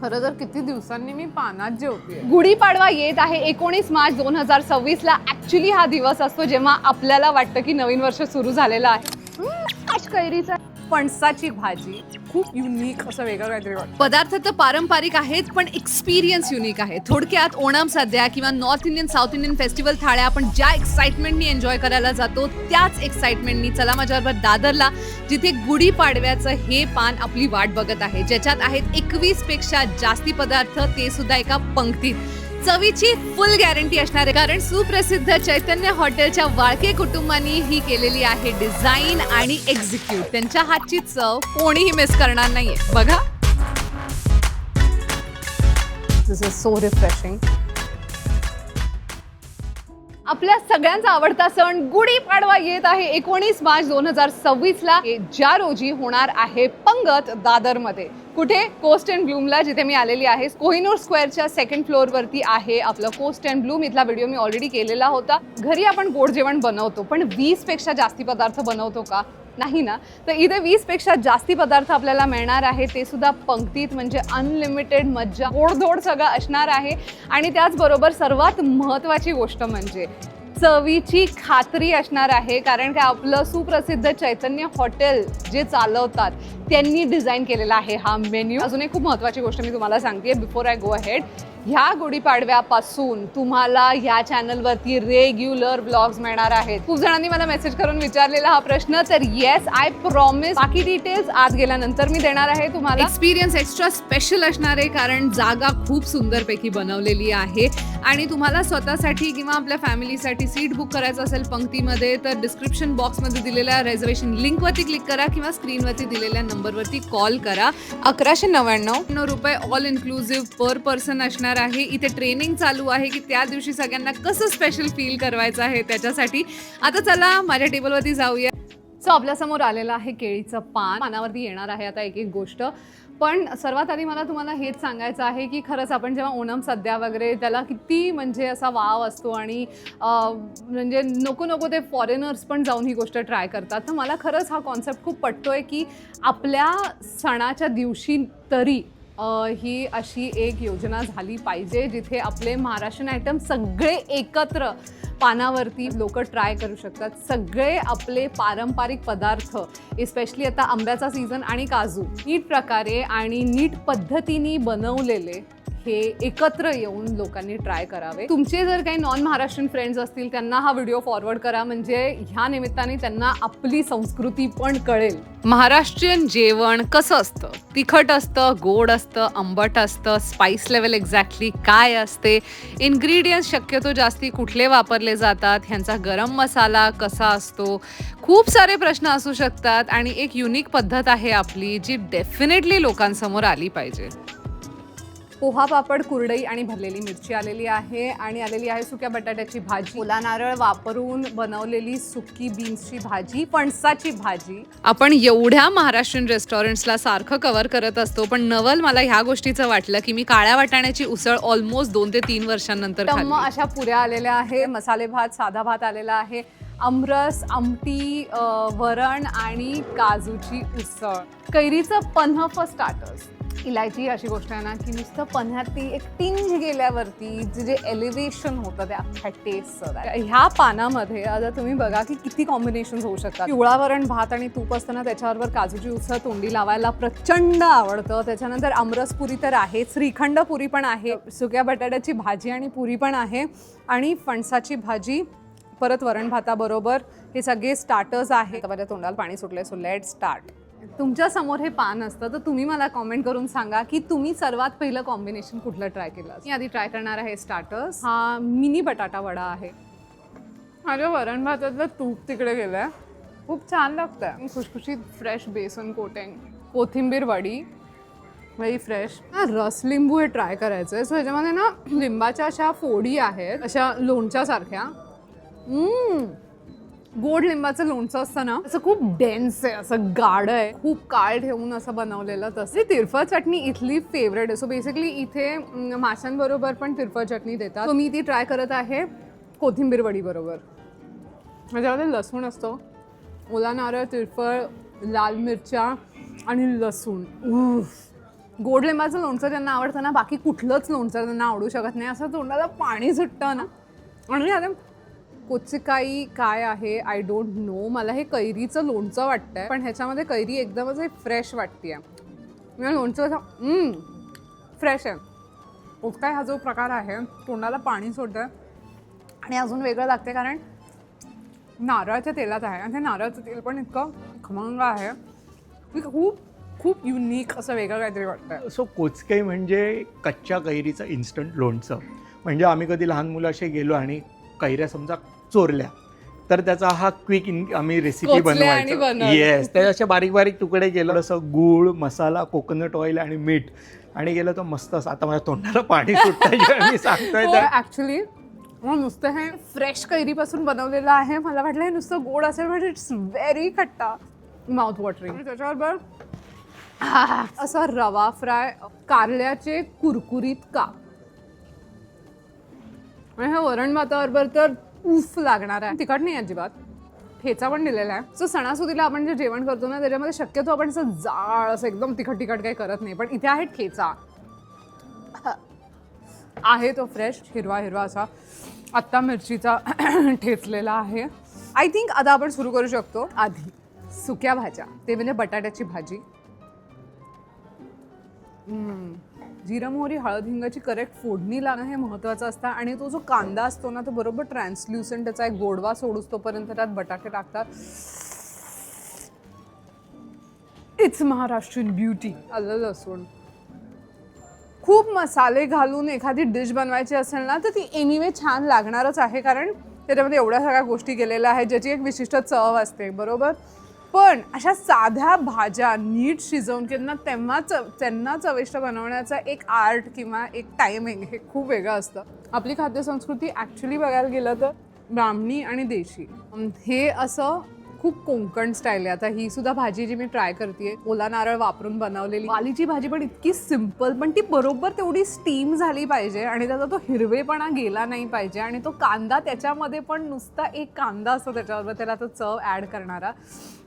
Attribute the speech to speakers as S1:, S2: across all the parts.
S1: खरं तर किती दिवसांनी मी पानात जेवते.
S2: गुढीपाडवा येत आहे 19 मार्च 2026 ला. ऍक्च्युली हा दिवस असतो जेव्हा आपल्याला वाटतं की नवीन वर्ष सुरू झालेलं आहे. कैरीचा
S1: फणसाची भाजी खूप युनिक असं वेगळं काहीतरी वाटतं.
S2: पदार्थ तर पारंपरिक आहेत पण एक्सपिरियन्स युनिक आहे. थोडक्यात ओणम सद्या किंवा north Indian south Indian festival थाळ्या आपण ज्या एक्साइटमेंटनी एन्जॉय करायला जातो त्याच एक्साइटमेंटनी चला माझ्याबरोबर दादरला, जिथे गुढीपाडव्याचं हे पान आपली वाट बघत आहे, ज्याच्यात आहेत 21 पेक्षा जास्ती पदार्थ, ते सुद्धा एका पंक्तीत. चवीची फुल गॅरंटी असणार आहे, कारण सुप्रसिद्ध चैतन्य हॉटेलच्या वाळके कुटुंबांनी ही केलेली आहे डिझाईन आणि एक्झिक्यूट. त्यांच्या हातची चव कोणीही मिस करणार नाहीये. बघा,
S1: दिस इज सो रिफ्रेशिंग.
S2: आपल्या सगळ्यांचा आवडता सण गुढीपाडवा येत आहे 19 मार्च 2026 ला, ज्या रोजी होणार आहे पंगत दादरमध्ये. कुठे? कोस्ट अँड ब्लूमला, जिथे मी आलेली आहे. कोहिनूर स्क्वेअरच्या 2nd फ्लोअरवरती आहे आपलं कोस्ट अँड ब्लूम. इथला व्हिडिओ मी ऑलरेडी केलेला होता. घरी आपण गोड जेवण बनवतो, पण 20 पेक्षा जास्ती पदार्थ बनवतो का? नाही ना. तर इथे 20 पेक्षा जास्ती पदार्थ आपल्याला मिळणार आहे, ते सुद्धा पंक्तीत. म्हणजे अनलिमिटेड मज्जा, गोडधोड सगळं असणार आहे. आणि त्याचबरोबर सर्वात महत्त्वाची गोष्ट म्हणजे चवीची खात्री असणार आहे, कारण का आपलं सुप्रसिद्ध चैतन्य हॉटेल जे चालवतात त्यांनी डिझाईन केलेला आहे हा मेन्यू. अजून एक खूप महत्त्वाची गोष्ट मी तुम्हाला सांगते बिफोर आय गो अहेड. ह्या गुढीपाडव्यापासून तुम्हाला ह्या चॅनलवरती रेग्युलर ब्लॉग्स मिळणार आहेत. खूप जणांनी मला मेसेज करून विचारलेला हा प्रश्न, तर येस, आय प्रॉमिस. बाकी डिटेल्स आज गेल्यानंतर मी देणार आहे तुम्हाला. एक्सपिरियन्स एक्स्ट्रा स्पेशल असणार आहे, कारण जागा खूप सुंदरपैकी बनवलेली आहे. आणि तुम्हाला स्वतःसाठी किंवा आपल्या फॅमिलीसाठी सीट बुक करायचं असेल पंक्तीमध्ये, तर डिस्क्रिप्शन बॉक्समध्ये दिलेल्या रिझर्वेशन लिंकवरती क्लिक करा किंवा स्क्रीनवरती दिलेल्या नंबरवरती कॉल करा.
S1: 1199
S2: रुपये ऑल इन्क्लुझिव्ह पर पर्सन असणार आहे. इथे ट्रेनिंग चालू आहे की त्या दिवशी सगळ्यांना कसं स्पेशल फील करायचं आहे त्याच्यासाठी. आता चला माझ्या टेबलवरती जाऊया. सो आपल्यासमोर आलेलं आहे केळीचं पान. पानावरती येणार आहे आता एक एक गोष्ट. पण सर्वात आधी मला तुम्हाला हेच सांगायचं आहे की खरंच आपण जेव्हा ओणम सद्या वगैरे त्याला किती म्हणजे असा वाव असतो, आणि म्हणजे नको नको ते फॉरेनर्स पण जाऊन ही गोष्ट ट्राय करतात. तर मला खरंच हा कॉन्सेप्ट खूप पटतोय की आपल्या सणाच्या दिवशी तरी ही अशी एक योजना झाली पाहिजे, जिथे आपले महाराष्ट्रीयन आयटम सगळे एकत्र पानावरती लोक ट्राय करू शकतात. सगळे आपले पारंपरिक पदार्थ, इस्पेशली आता आंब्याचा सीझन आणि काजू, नीट प्रकारे आणि नीट पद्धतीने बनवलेले हे एकत्र येऊन लोकांनी ट्राय करावे. तुमचे जर काही नॉन महाराष्ट्रीयन फ्रेंड्स असतील त्यांना हा व्हिडिओ फॉरवर्ड करा, म्हणजे ह्या निमित्ताने त्यांना आपली संस्कृती पण कळेल. महाराष्ट्रीयन जेवण कसं असतं? तिखट असतं, गोड असतं, आंबट असतं, स्पाइस लेवल एक्झॅक्टली काय असते, इन्ग्रेडियंट्स शक्यतो जास्ती कुठले वापरले जातात, ह्यांचा गरम मसाला कसा असतो, खूप सारे प्रश्न असू शकतात. आणि एक युनिक पद्धत आहे आपली जी डेफिनेटली लोकांसमोर आली पाहिजे. पोहा, पापड, कुरडई आणि भरलेली मिरची आलेली आहे. आणि आलेली आहे सुक्या बटाट्याची भाजी, ओला नारळ वापरून बनवलेली सुकी बीन्सची भाजी, फणसाची भाजी. आपण एवढ्या महाराष्ट्रीयन रेस्टॉरंट्सला सारखं कव्हर करत असतो, पण नवल मला ह्या गोष्टीचं वाटलं की मी काळ्या वाटाण्याची उसळ ऑलमोस्ट 2 ते 3 वर्षांनंतर खाल्ली. अशा पुऱ्या आलेल्या आहे, मसाले भात, साधा भात आलेला आहे, आमरस, आमटी, वरण आणि काजूची उसळ. कैरीचं पन्ह फॉर स्टार्टर्स. इलायची अशी गोष्ट आहे ना की नुसतं पन्ह्यात ती एक टिंज गेल्यावरती जे एलिव्हेशन होतं त्या अख्ख्या टेस्टचं. ह्या पानामध्ये आता तुम्ही बघा की किती कॉम्बिनेशन होऊ शकतात. पिवळा वरण भात आणि तूप असताना त्याच्याबरोबर काजूची उसळ तोंडी लावायला प्रचंड आवडतं. त्याच्यानंतर आमरस पुरी तर आहे, श्रीखंड पुरी पण आहे, सुक्या बटाट्याची भाजी आणि पुरी पण आहे, आणि फणसाची भाजी परत वरण भाताबरोबर. हे सगळे स्टार्टर्स आहेत. माझ्या तोंडाला पाणी सुटलंय, सो लेट स्टार्ट. तुमच्या समोर हे पान असतं, तर तुम्ही मला कॉमेंट करून सांगा की तुम्ही सर्वात पहिलं कॉम्बिनेशन कुठलं ट्राय केलं. मी आधी ट्राय करणार आहे स्टार्टर्स. हा मिनी बटाटा वडा आहे. माझ्या वरण भातातलं तूप तिकडे गेलंय, खूप छान लागतंय. खुशखुशीत फ्रेश बेसन कोटिंग, कोथिंबीर वडी, व्हेरी फ्रेश. रस लिंबू हे ट्राय करायचं आहे. सो ह्याच्यामध्ये ना लिंबाच्या अशा फोडी आहेत, अशा लोणच्यासारख्या. गोड लिंबाचं लोणचं असतं ना, असं खूप डेन्स आहे, असं गाढ आहे, खूप काळ ठेवून असं बनवलेलं. तशी तिरफळ चटणी इथली फेवरेट आहे. सो बेसिकली इथे माशांबरोबर पण तिरफळ चटणी देतात. सो मी ती ट्राय करत आहे कोथिंबीर वडी बरोबर. त्याच्यामध्ये लसूण असतो, ओला नारळ, तिरफळ, लाल मिरच्या आणि लसूण.
S1: गोड लिंबाचं लोणचं ज्यांना आवडतं ना, बाकी कुठलंच लोणचं त्यांना आवडू शकत नाही. असं तोंडाला पाणी सुटतं ना. आणि आता कोचिकाई काय आहे आय डोंट नो. मला हे कैरीचं लोणचं वाटतंय, पण ह्याच्यामध्ये कैरी एकदमच फ्रेश वाटते. लोणचं फ्रेश आहे. कोचकाई हा जो प्रकार आहे तोंडाला पाणी सोडतं आणि अजून वेगळं लागते कारण नारळाच्या तेलात आहे. आणि ते नारळाचं तेल पण इतकं खमंग आहे की खूप खूप युनिक असं वेगळं काहीतरी वाटतं.
S3: सो कोचकाई म्हणजे कच्च्या कैरीचं इन्स्टंट लोणचं. म्हणजे आम्ही कधी लहान मुलं असे गेलो आणि कैऱ्या समजा चोरल्या तर त्याचा हा क्विक आम्ही रेसिपी बनवायचो. येस, त्या असे बारीक बारीक तुकडे केलं, असं गूळ, मसाला, कोकोनट ऑइल आणि मीठ आणि गेलं तर मस्तच. आता माझ्या तोंडाला पाणी सुटतं मी सांगतोय तर.
S1: ॲक्च्युली नुसतं हे फ्रेश कैरीपासून बनवलेलं आहे. मला वाटलं हे नुसतं गोड असेल, but it's very Khatta, mouth watering. त्याच्याबरोबर असा रवा फ्राय, कारल्याचे कुरकुरीत काप, आणि हे वरण भाताबरोबर तर उफ लागणार आहे. तिखट नाही अजिबात, ठेचा पण दिलेला आहे. सो सणासुदीला आपण जे जेवण करतो ना त्याच्यामध्ये शक्यतो आपण असं जाळ असं एकदम तिखट काही करत नाही, पण इथे आहे ठेचा. आहे तो फ्रेश हिरवा हिरवा असा आत्ता मिरचीचा ठेचलेला आहे. आय थिंक आता आपण सुरू करू शकतो. आधी सुक्या भाज्या, ते म्हणजे बटाट्याची भाजी, जिरं मोहरी हळद हिंगाची करेक्ट फोडणी लागणं हे महत्त्वाचं असतं. आणि तो जो कांदा असतो ना तो बरोबर ट्रान्सल्युसंट, त्याचा एक गोडवा सोडूस तोपर्यंत त्यात बटाटे टाकतात. It's Maharashtrian beauty. आलं लसूण, खूप मसाले घालून एखादी डिश बनवायची असेल ना तर ती एनिवे छान लागणारच आहे, कारण त्याच्यामध्ये एवढ्या सगळ्या गोष्टी केलेल्या आहेत ज्याची एक विशिष्ट चव असते, बरोबर. पण अशा साध्या भाज्या नीट शिजवून त्यांना चविष्ट बनवण्याचा एक आर्ट किंवा एक टायमिंग हे खूप वेगळं असतं. आपली खाद्यसंस्कृती ॲक्च्युली बघायला गेलं तर ब्राह्मणी आणि देशी हे असं खूप कोकण स्टाईल आहे. आता ही सुद्धा भाजी जी मी ट्राय करते, ओला नारळ वापरून बनवलेली वालीची भाजी, पण इतकी सिम्पल, पण ती बरोबर तेवढी स्टीम झाली पाहिजे आणि त्याचा तो हिरवेपणा गेला नाही पाहिजे. आणि तो कांदा त्याच्यामध्ये पण नुसता एक कांदा असतो त्याच्याबरोबर त्याला तो चव ॲड करणारा.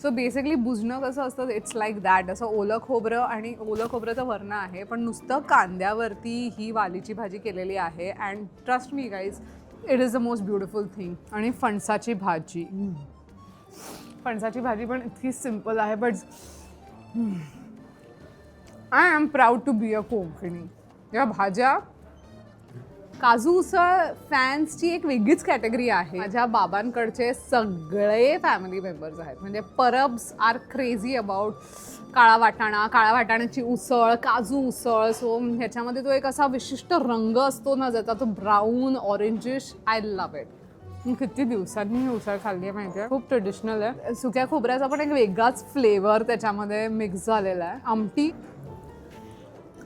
S1: सो बेसिकली भुजणं कसं असतं, इट्स लाईक दॅट. असं ओलं खोबरं, आणि ओलं खोबरं तर वरण आहे, पण नुसतं कांद्यावरती ही वालीची भाजी केलेली आहे. And trust me guys, it is the most beautiful thing. आणि फणसाची भाजी, फणसाची भाजी पण इतकी सिम्पल आहे, but I am proud to be a Kokani. या भाज्या, काजू उसळ फॅन्सची एक वेगळीच कॅटेगरी आहे. माझ्या बाबांकडचे सगळे फॅमिली मेंबर्स आहेत, म्हणजे परब्स आर क्रेझी अबाउट काळा वाटाण्याची उसळ, काजू उसळ. सो ह्याच्यामध्ये तो एक असा विशिष्ट रंग असतो ना ज्याचा, तो brown orangish. I love it. किती दिवसांनी ही उसळ खाल्ली आहे माहिती आहे. खूप ट्रेडिशनल आहे. सुक्या खोबऱ्याचा पण एक वेगळाच फ्लेवर त्याच्यामध्ये मिक्स झालेला आहे. आमटी,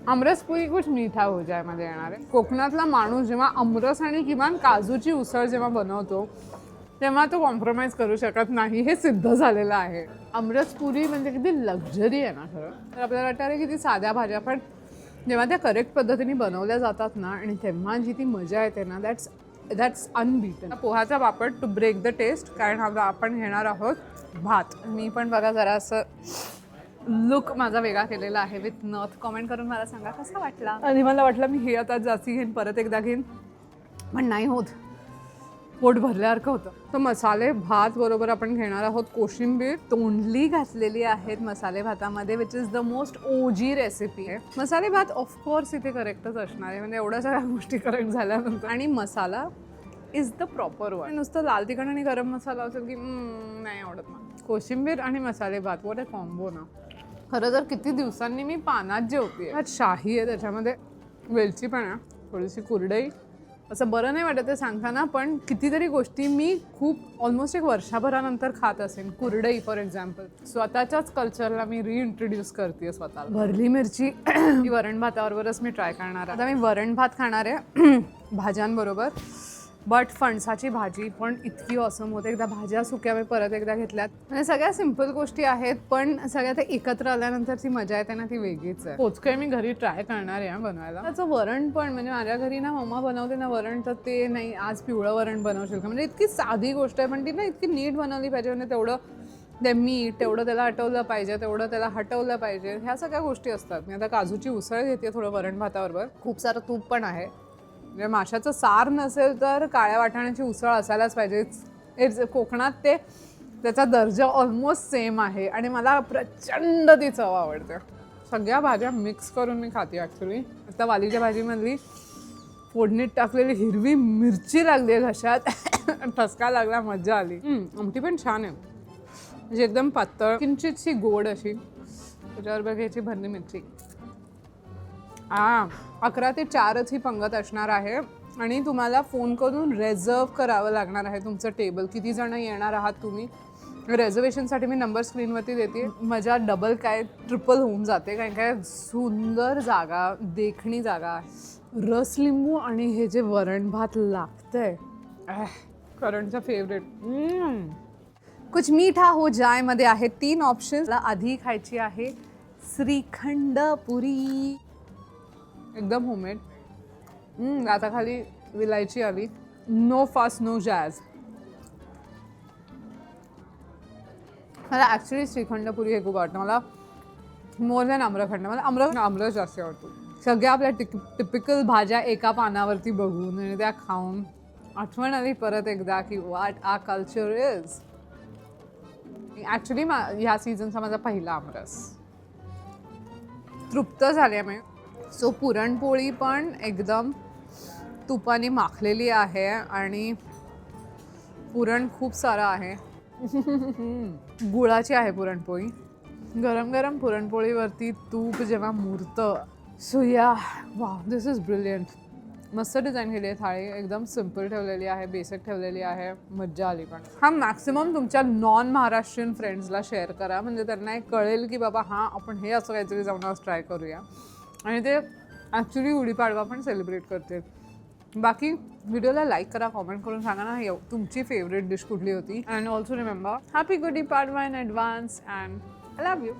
S1: आमरस पुरी कुछ मीठा हो जाय मध्ये येणार आहे. कोकणातला माणूस जेव्हा आमरस आणि किमान काजूची उसळ जेव्हा बनवतो तेव्हा तो कॉम्प्रोमाइज करू शकत नाही, हे सिद्ध झालेलं आहे. आमरस पुरी म्हणजे किती लक्झरी आहे ना खरं. तर आपल्याला वाटतं अरे किती साध्या भाज्या, पण जेव्हा त्या करेक्ट पद्धतीने बनवल्या जातात ना आणि तेव्हा जी ती मजा येते ना, दॅट्स अनबीटन. पोहाचा वापर टू ब्रेक द टेस्ट, कारण आपण घेणार आहोत भात. मी पण बघा जरा असं लुक माझा वेगळा केलेला आहे विथ नथ. कॉमेंट करून मला सांगा कसा वाटला. आणि मला वाटलं मी हे आता जास्ती घेईन, परत एकदा घेईन, पण नाही होत, पोट भरल्यासारखं होतं. तर मसाले भात बरोबर आपण घेणार आहोत कोशिंबीर. तोंडली घातलेली आहेत मसाले भातामध्ये, विच इज द मोस्ट ओजी रेसिपी आहे. मसाले भात ऑफकोर्स इथे करेक्टच असणार आहे, म्हणजे एवढ्या सगळ्या गोष्टी करेक्ट झाल्यानंतर. आणि मसाला इज द प्रॉपर वन. नुसतं लाल तिखट आणि गरम मसाला असेल की नाही आवडत ना. कोशिंबीर आणि मसाले भात, वॉट अ कॉम्बो ना. खरं तर किती दिवसांनी मी पानात जेवते. शाही आहे, त्याच्यामध्ये वेलची पण आहे, थोडीशी कुरडई. असं बरं नाही वाटत ते सांगताना, पण कितीतरी गोष्टी मी खूप ऑलमोस्ट एक वर्षभरानंतर खात असेन. कुरडई फॉर एक्झाम्पल, स्वतःच्याच कल्चरला मी रिइंट्रोड्यूस करते स्वतःला. भरली मिरची ही वरण भाताबरोबरच मी ट्राय करणार आहे. आता मी वरण भात खाणार आहे भाज्यांबरोबर, बट फणसाची भाजी पण इतकी ऑसम होते. एकदा भाज्या सुक्या मी परत एकदा घेतल्यात. म्हणजे सगळ्या सिम्पल गोष्टी आहेत, पण सगळ्या ते एकत्र आल्यानंतर ती मजा येते ना, ती वेगळीच आहे. पोचकळी मी घरी ट्राय करणार आहे बनवायला. त्याचं वरण पण, म्हणजे माझ्या घरी ना मम्मा बनवते ना वरण, तर ते नाही आज पिवळं वरण बनवशील का, म्हणजे इतकी साधी गोष्ट आहे, पण ती ना इतकी नीट बनवली पाहिजे, म्हणजे तेवढं ते मीठ तेवढं त्याला हटवलं पाहिजे, तेवढं त्याला हटवलं पाहिजे, ह्या सगळ्या गोष्टी असतात. मी आता काजूची उसळ घेते थोडं वरण भाताबरोबर. खूप सारं तूप पण आहे. म्हणजे माशाचं सार नसेल तर काळ्या वाटाण्याची उसळ असायलाच पाहिजे. कोकणात त्याचा दर्जा ऑलमोस्ट सेम आहे आणि मला प्रचंड ती चव आवडते. सगळ्या भाज्या मिक्स करून मी खाते ॲक्च्युली. आता वालीच्या भाजीमधली फोडणीत टाकलेली हिरवी मिरची लागली आहे घशात. ठसका लागला, मजा आली. आमटी पण छान आहे, म्हणजे एकदम पातळ, किंचितशी गोड अशी. त्याच्यावर घ्यायची भरली मिरची. 11 ते 4च ही पंगत असणार आहे आणि तुम्हाला फोन करून रिझर्व करावं लागणार आहे तुमचं टेबल. किती जण येणार आहात तुम्ही. रिझर्वेशनसाठी मी नंबर स्क्रीनवरती देते. मजा डबल काय ट्रिपल होऊन जाते, कारण काय सुंदर जागा, देखणी जागा आहे. रस लिंबू आणि हे जे वरण भात लागतंय, करणचा फेवरेट. कुछ मीठा हो जाय मध्ये आहे 3 ऑप्शन. आधी खायची आहे श्रीखंड पुरी, एकदम होममेड. आता खाली विलायची आली. No fast no jazz. मला ॲक्च्युली श्रीखंड पुरी हे खूप आवडतं. मला मोर दॅन आम्रखंड. मला आम्रच जास्त आवडतो. सगळ्या आपल्या टिपिकल भाज्या एका पानावरती बघून आणि त्या खाऊन आठवण आली परत एकदा की what our culture is. Actually ह्या सीझनचा माझा पहिला आमरस. तृप्त झाले मी. सो पुरणपोळी पण एकदम तुपाने माखलेली आहे आणि पुरण खूप सारं आहे. गुळाची आहे पुरणपोळी. गरम गरम पुरणपोळीवरती तूप जेव्हा मुरतं. सो या वा, दिस इज ब्रिलियंट. मस्त डिझाईन केली आहे थाळी. एकदम सिम्पल ठेवलेली आहे, बेसिक ठेवलेली आहे. मज्जा आली. पण हा मॅक्सिमम तुमच्या नॉन महाराष्ट्रीयन फ्रेंड्सला शेअर करा, म्हणजे त्यांना एक कळेल की बाबा हां आपण हे असं काहीतरी जाऊन आज ट्राय करूया. आणि ते ॲक्च्युली गुढीपाडवा पण सेलिब्रेट करते. बाकी व्हिडिओला लाईक करा, कॉमेंट करून सांगा ना तुमची फेवरेट डिश कुठली होती. And also remember, happy Gudi Padwa in advance and I love you.